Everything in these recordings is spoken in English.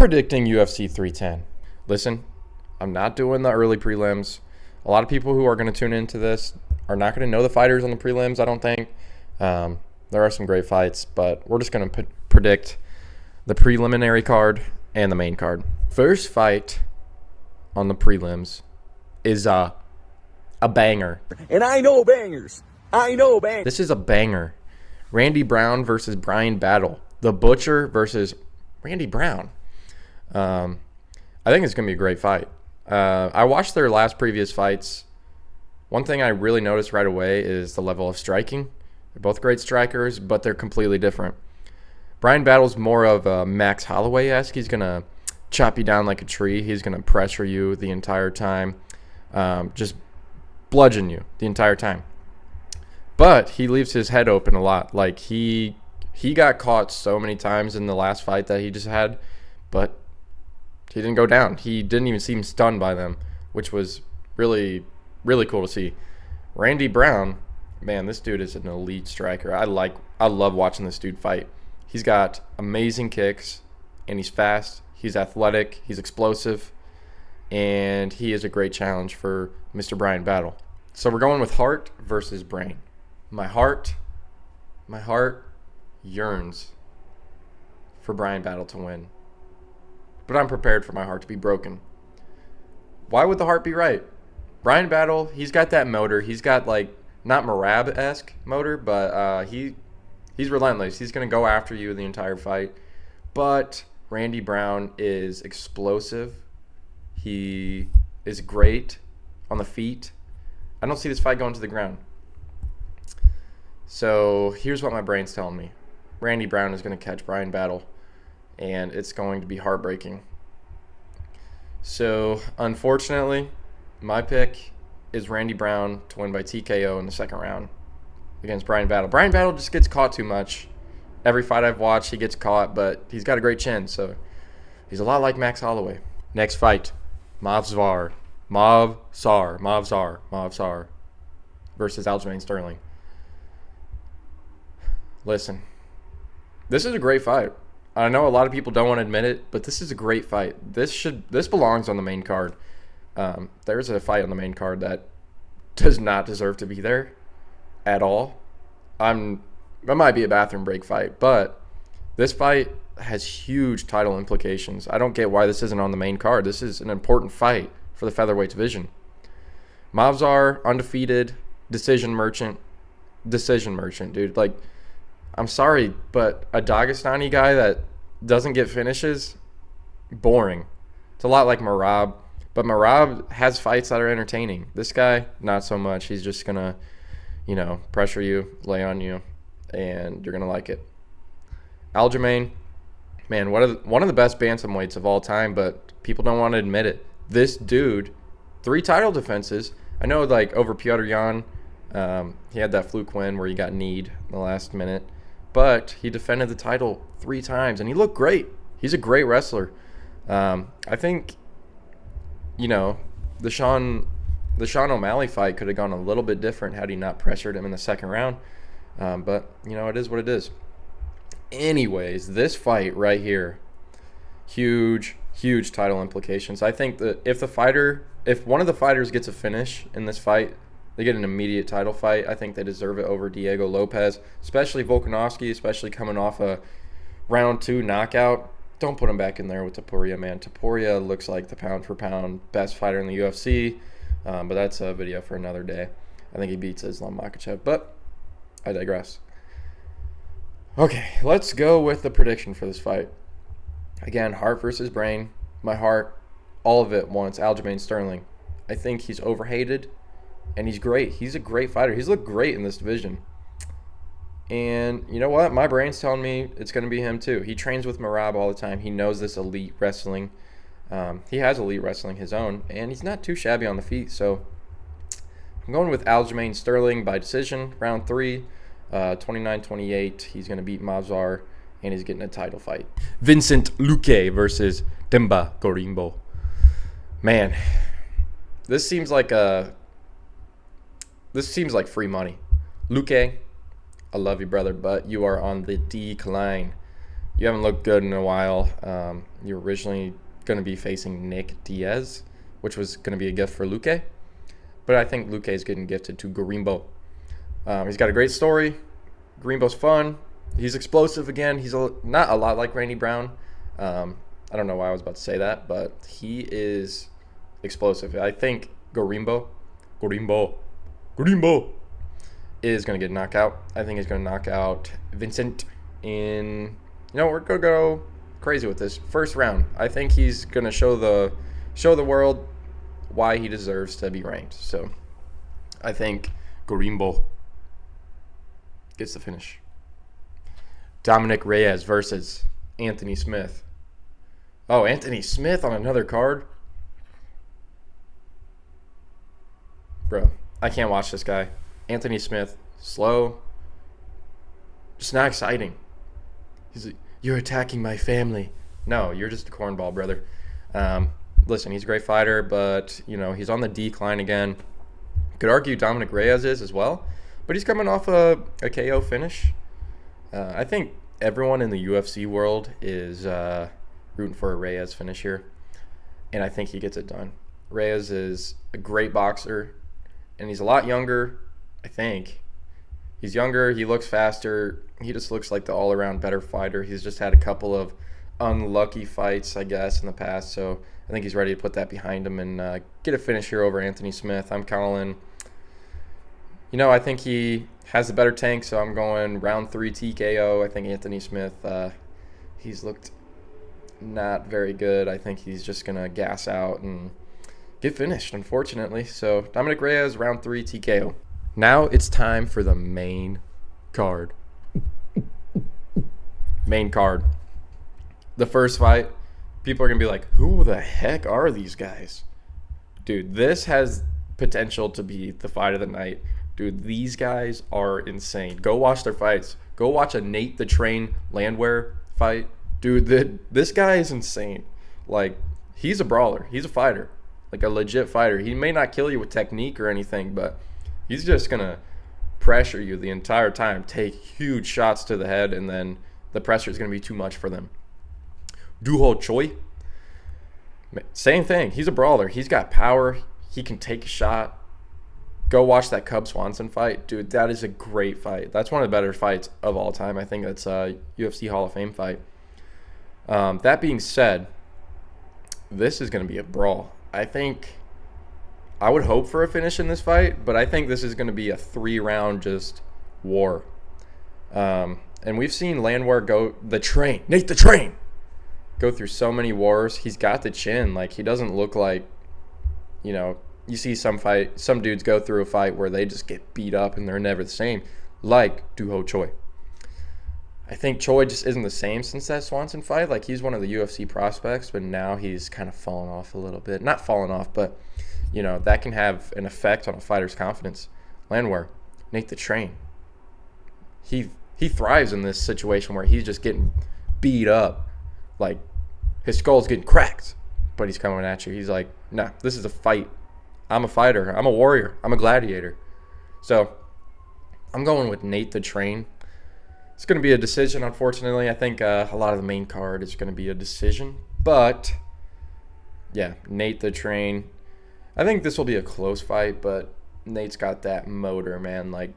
predicting UFC 310. Listen, I'm not doing the early prelims. A lot of people who are going to tune into this are not going to know the fighters on the prelims, I don't think. There are some great fights, but we're just going to predict the preliminary card and the main card. First fight on the prelims is a banger. And I know bangers. This is a banger. Randy Brown versus Brian Battle. The Butcher versus Randy Brown. I think it's going to be a great fight. I watched their previous fights. One thing I really noticed right away is the level of striking. They're both great strikers, but they're completely different. Brian Battle's more of a Max Holloway-esque. He's going to chop you down like a tree. He's going to pressure you the entire time. Just bludgeon you the entire time. But he leaves his head open a lot. Like, he got caught so many times in the last fight that he just had, but he didn't go down. He didn't even seem stunned by them, which was really, really cool to see. Randy Brown, man, this dude is an elite striker. I love watching this dude fight. He's got amazing kicks, and he's fast. He's athletic. He's explosive, and he is a great challenge for Mr. Brian Battle. So we're going with heart versus brain. My heart yearns for Brian Battle to win, but I'm prepared for my heart to be broken. Why would the heart be right? Brian Battle, he's got that motor. He's got, like, not Marab-esque motor, but he's relentless. He's going to go after you the entire fight. But Randy Brown is explosive. He is great on the feet. I don't see this fight going to the ground. So here's what my brain's telling me. Randy Brown is going to catch Brian Battle, and it's going to be heartbreaking. So, unfortunately, my pick is Randy Brown to win by TKO in the second round against Brian Battle. Brian Battle just gets caught too much. Every fight I've watched, he gets caught, but he's got a great chin, so he's a lot like Max Holloway. Next fight, Movsar versus Aljamain Sterling. Listen, this is a great fight. I know a lot of people don't want to admit it, but this is a great fight. This belongs on the main card. There's a fight on the main card that does not deserve to be there at all. That might be a bathroom break fight, but this fight has huge title implications. I don't get why this isn't on the main card. This is an important fight for the featherweight division. Movsar, undefeated, decision merchant, dude. Like, I'm sorry, but a Dagestani guy that doesn't get finishes, boring. It's a lot like Marab, but Marab has fights that are entertaining. This guy, not so much. He's just going to, pressure you, lay on you, and you're going to like it. Aljamain, man, one of the best bantamweights of all time, but people don't want to admit it. This dude, 3 title defenses. I know, like, over Petr Yan, he had that fluke win where he got kneed in the last minute. But he defended the title 3 times, and he looked great. He's a great wrestler. I think, the Sean O'Malley fight could have gone a little bit different had he not pressured him in the second round. But, it is what it is. Anyways, this fight right here, huge, huge title implications. I think that if one of the fighters gets a finish in this fight, they get an immediate title fight. I think they deserve it over Diego Lopez, especially Volkanovski, especially coming off a round 2 knockout. Don't put him back in there with Topuria, man. Topuria looks like the pound-for-pound best fighter in the UFC, but that's a video for another day. I think he beats Islam Makhachev, but I digress. Okay, let's go with the prediction for this fight. Again, heart versus brain. My heart, all of it wants Aljamain Sterling. I think he's overhated. And he's great. He's a great fighter. He's looked great in this division. And you know what? My brain's telling me it's going to be him too. He trains with Marab all the time. He knows this elite wrestling. He has elite wrestling his own. And he's not too shabby on the feet. So I'm going with Aljamain Sterling by decision. Round 3, 29-28. He's going to beat Movsar. And he's getting a title fight. Vincent Luque versus Demba Gorimbo. Man, this seems like free money. Luque, I love you, brother, but you are on the decline. You haven't looked good in a while. You're originally going to be facing Nick Diaz, which was going to be a gift for Luque. But I think Luque is getting gifted to Garimbo. He's got a great story. Garimbo's fun. He's explosive again. He's not a lot like Randy Brown. I don't know why I was about to say that, but he is explosive. I think Garimbo is going to get knocked out. I think he's going to knock out Vincent in, we're going to go crazy with this. First round. I think he's going to show the world why he deserves to be ranked. So I think Garimbo gets the finish. Dominic Reyes versus Anthony Smith. Oh, Anthony Smith on another card? Bro, I can't watch this guy. Anthony Smith, slow, just not exciting. He's like, you're attacking my family. No, you're just a cornball, brother. Listen, he's a great fighter, but, he's on the decline again. Could argue Dominic Reyes is as well, but he's coming off a KO finish. I think everyone in the UFC world is rooting for a Reyes finish here, and I think he gets it done. Reyes is a great boxer, and he's a lot younger, I think. He's younger, he looks faster, he just looks like the all-around better fighter. He's just had a couple of unlucky fights, I guess, in the past, so I think he's ready to put that behind him and get a finish here over Anthony Smith. I'm calling, I think he has the better tank, so I'm going round 3 TKO. I think Anthony Smith, he's looked not very good. I think he's just going to gas out and get finished, unfortunately. So Dominic Reyes, round 3 TKO. Now it's time for the main card. Main card. The first fight, people are going to be like, who the heck are these guys? Dude, this has potential to be the fight of the night. Dude, these guys are insane. Go watch their fights. Go watch a Nate the Train Landwehr fight. Dude, this guy is insane. Like, he's a brawler. He's a fighter. Like, a legit fighter. He may not kill you with technique or anything, but he's just going to pressure you the entire time, take huge shots to the head, and then the pressure is going to be too much for them. Duho Choi, same thing. He's a brawler. He's got power. He can take a shot. Go watch that Cub Swanson fight. Dude, that is a great fight. That's one of the better fights of all time. I think that's a UFC Hall of Fame fight. That being said, this is going to be a brawl. I would hope for a finish in this fight, but I think this is going to be a 3-round just war. And we've seen Landwehr Nate the Train, go through so many wars. He's got the chin. Like, he doesn't look like, you see some dudes go through a fight where they just get beat up and they're never the same, like Duho Choi. I think Choi just isn't the same since that Swanson fight. Like, he's one of the UFC prospects, but now he's kind of fallen off a little bit. Not fallen off, but, that can have an effect on a fighter's confidence. Landwehr, Nate the Train, he thrives in this situation where he's just getting beat up. Like, his skull's getting cracked, but he's coming at you. He's like, nah, this is a fight. I'm a fighter. I'm a warrior. I'm a gladiator. So I'm going with Nate the Train. It's going to be a decision, unfortunately. I think a lot of the main card is going to be a decision. But, yeah, Nate the Train. I think this will be a close fight, but Nate's got that motor, man. Like,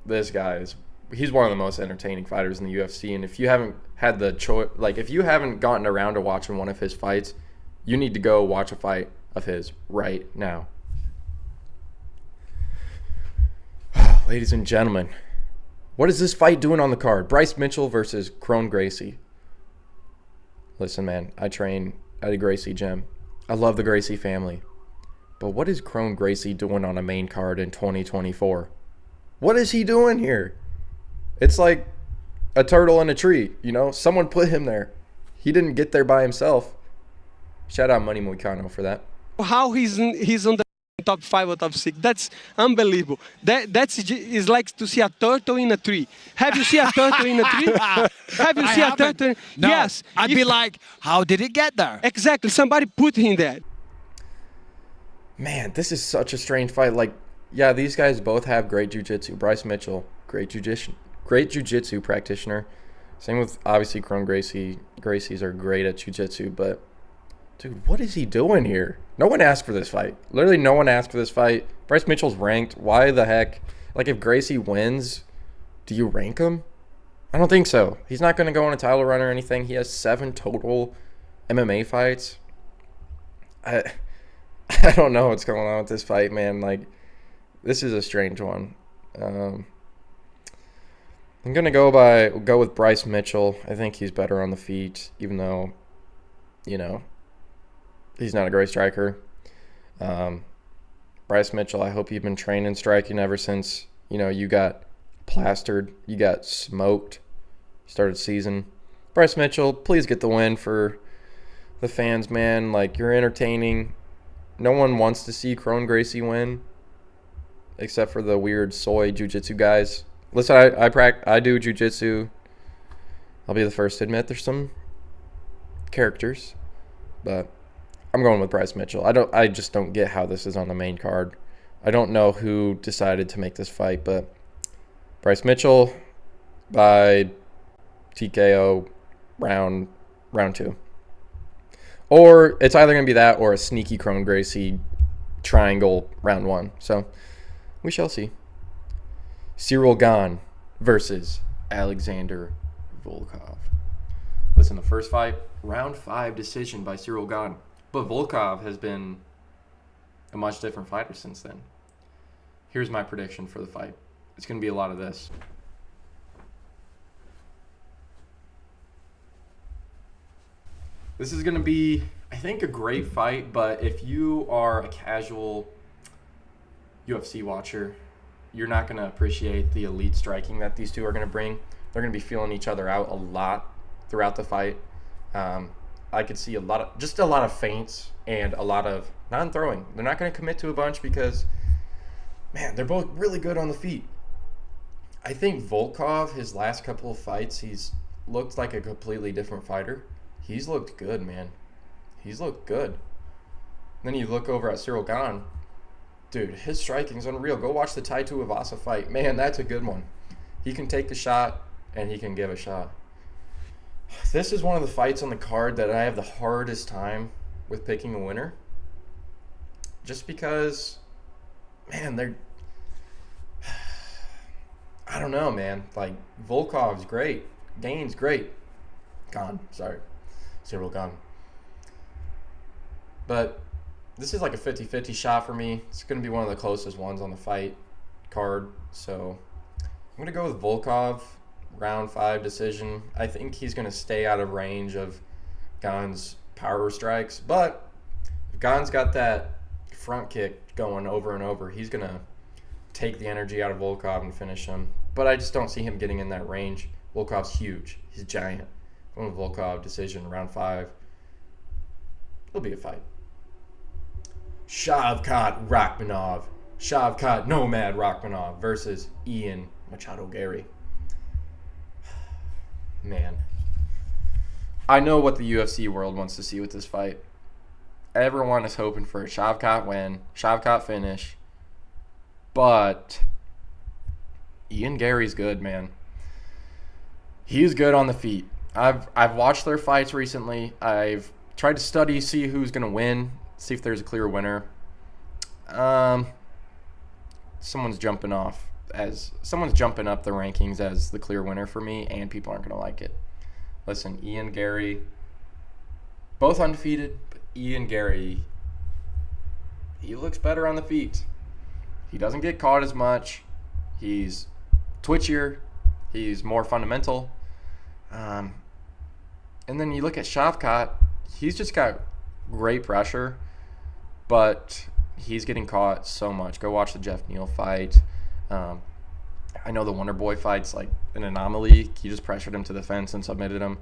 this guy he's one of the most entertaining fighters in the UFC. And if you haven't had the choice, like, if you haven't gotten around to watching one of his fights, you need to go watch a fight of his right now. Ladies and gentlemen, what is this fight doing on the card? Bryce Mitchell versus Kron Gracie. Listen, man, I train at a Gracie gym. I love the Gracie family. But what is Kron Gracie doing on a main card in 2024? What is he doing here? It's like a turtle in a tree, Someone put him there. He didn't get there by himself. Shout out Money Moicano for that. How he's on the top 5 or top 6. That's unbelievable. Is like to see a turtle in a tree. Have you seen a turtle in a tree? Have you seen a turtle? No. Yes. I'd be like, how did it get there? Exactly. Somebody put him there. Man, this is such a strange fight. Like, yeah, these guys both have great jiu-jitsu. Bryce Mitchell, great jiu-jitsu practitioner. Same with, obviously, Kron Gracie. Gracies are great at jiu-jitsu, but, dude, what is he doing here? No one asked for this fight. Literally no one asked for this fight. Bryce Mitchell's ranked. Why the heck? Like, if Gracie wins, do you rank him? I don't think so. He's not going to go on a title run or anything. He has 7 total MMA fights. I don't know what's going on with this fight, man. Like, this is a strange one. I'm gonna go with Bryce Mitchell. I think he's better on the feet, even though, he's not a great striker. Bryce Mitchell, I hope you've been training striking ever since, you got plastered, you got smoked, started season. Bryce Mitchell, please get the win for the fans, man. Like, you're entertaining. No one wants to see Kron Gracie win, except for the weird soy jiu-jitsu guys. Listen, I do jiu-jitsu. I'll be the first to admit there's some characters, but I'm going with Bryce Mitchell. I just don't get how this is on the main card. I don't know who decided to make this fight, but Bryce Mitchell by TKO round 2. Or it's either going to be that or a sneaky Kron Gracie triangle round 1. So we shall see. Cyril Gane versus Alexander Volkov. Listen, the first fight, round 5 decision by Cyril Gane. But Volkov has been a much different fighter since then. Here's my prediction for the fight. It's going to be a lot of this. This is going to be, I think, a great fight, but if you are a casual UFC watcher, you're not going to appreciate the elite striking that these two are going to bring. They're going to be feeling each other out a lot throughout the fight. I could see a lot of feints and a lot of non-throwing. They're not going to commit to a bunch because, man, they're both really good on the feet. I think Volkov, his last couple of fights, he's looked like a completely different fighter. He's looked good, man. He's looked good. Then you look over at Cyril Gane. Dude, his striking's unreal. Go watch the Tai Tuivasa fight. Man, that's a good one. He can take the shot, and he can give a shot. This is one of the fights on the card that I have the hardest time with picking a winner. Just because, man, I don't know, man. Like, Volkov's great. Gane's great. Cyril Gane. But this is like a 50-50 shot for me. It's going to be one of the closest ones on the fight card. So I'm going to go with Volkov, round 5 decision. I think he's going to stay out of range of Gane's power strikes. But if Gane's got that front kick going over and over, he's going to take the energy out of Volkov and finish him. But I just don't see him getting in that range. Volkov's huge. He's giant. Going with Volkov decision, round 5. It'll be a fight. Shavkat Nomad Rachmanov versus Ian Machado Gary. Man. I know what the UFC world wants to see with this fight. Everyone is hoping for a Shavkat win, Shavkat finish. But Ian Gary's good, man. He's good on the feet. I've watched their fights recently. I've tried to study, see who's going to win, see if there's a clear winner. Someone's jumping up the rankings as the clear winner for me, and people aren't going to like it. Listen, Ian Gary, both undefeated, but Ian Gary, he looks better on the feet. He doesn't get caught as much. He's twitchier. He's more fundamental. And then you look at Shavkat, he's just got great pressure, but he's getting caught so much. Go watch the Jeff Neal fight. I know the Wonder Boy fight's like an anomaly. He just pressured him to the fence and submitted him.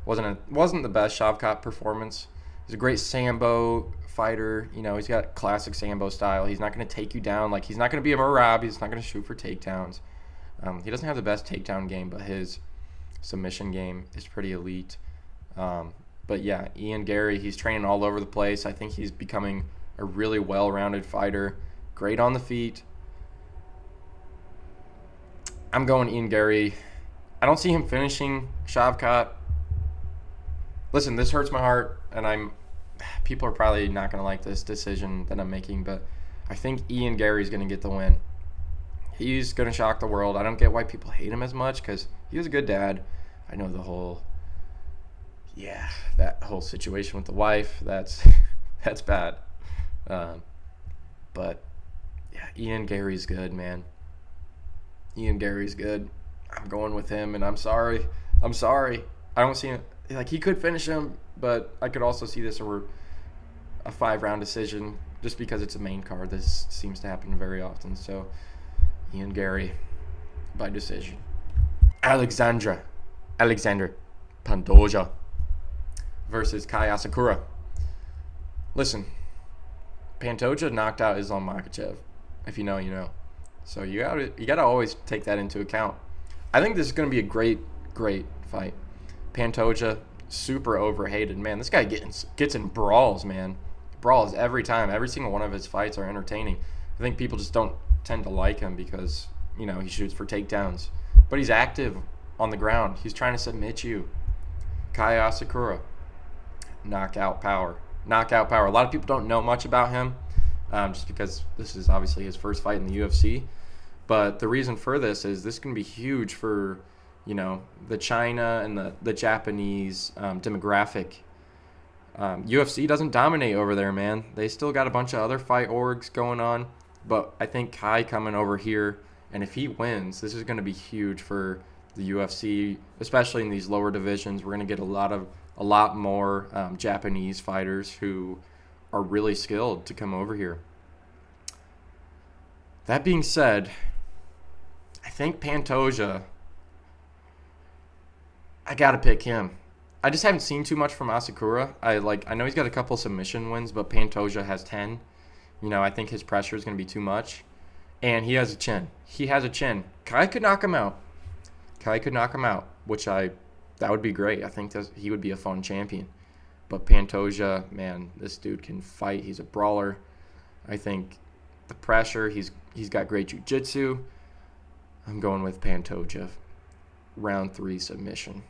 Wasn't the best Shavkat performance. He's a great Sambo fighter. He's got classic Sambo style. He's not going to take you down. Like, he's not going to be a Merab. He's not going to shoot for takedowns. He doesn't have the best takedown game, but his submission game is pretty elite. But yeah, Ian Gary, he's training all over the place. I think he's becoming a really well-rounded fighter. Great on the feet. I'm going Ian Gary. I don't see him finishing Shavkat. Listen, this hurts my heart, and people are probably not going to like this decision that I'm making, but I think Ian Gary's going to get the win. He's going to shock the world. I don't get why people hate him as much because he was a good dad. I know that whole situation with the wife, that's bad. But, yeah, Ian Gary's good, man. Ian Gary's good. I'm going with him, and I'm sorry. I don't see him. Like, he could finish him, but I could also see this over a 5-round decision just because it's a main card. This seems to happen very often. So, Ian Gary by decision. Alexander Pantoja versus Kai Asakura. Listen, Pantoja knocked out Islam Makhachev. If you know, you know. So you gotta always take that into account. I think this is gonna be a great fight. Pantoja, super overhated. Man, this guy gets in brawls, man. Brawls every time. Every single one of his fights are entertaining. I think people just don't tend to like him because, you know, he shoots for takedowns. But he's active on the ground. He's trying to submit you. Kai Asakura, knockout power. A lot of people don't know much about him just because this is obviously his first fight in the UFC. But the reason for this is this can be huge for, you know, the China and the Japanese demographic. UFC doesn't dominate over there, man. They still got a bunch of other fight orgs going on. But I think Kai coming over here, and if he wins, this is going to be huge for the UFC, especially in these lower divisions. We're going to get a lot more Japanese fighters who are really skilled to come over here. That being said, I think Pantoja, I got to pick him. I just haven't seen too much from Asakura. I know he's got a couple submission wins, but Pantoja has 10. You know, I think his pressure is going to be too much. And he has a chin. Kai could knock him out. That would be great. I think he would be a fun champion. But Pantoja, man, this dude can fight. He's a brawler. I think the pressure, he's got great jiu-jitsu. I'm going with Pantoja. Round 3 submission.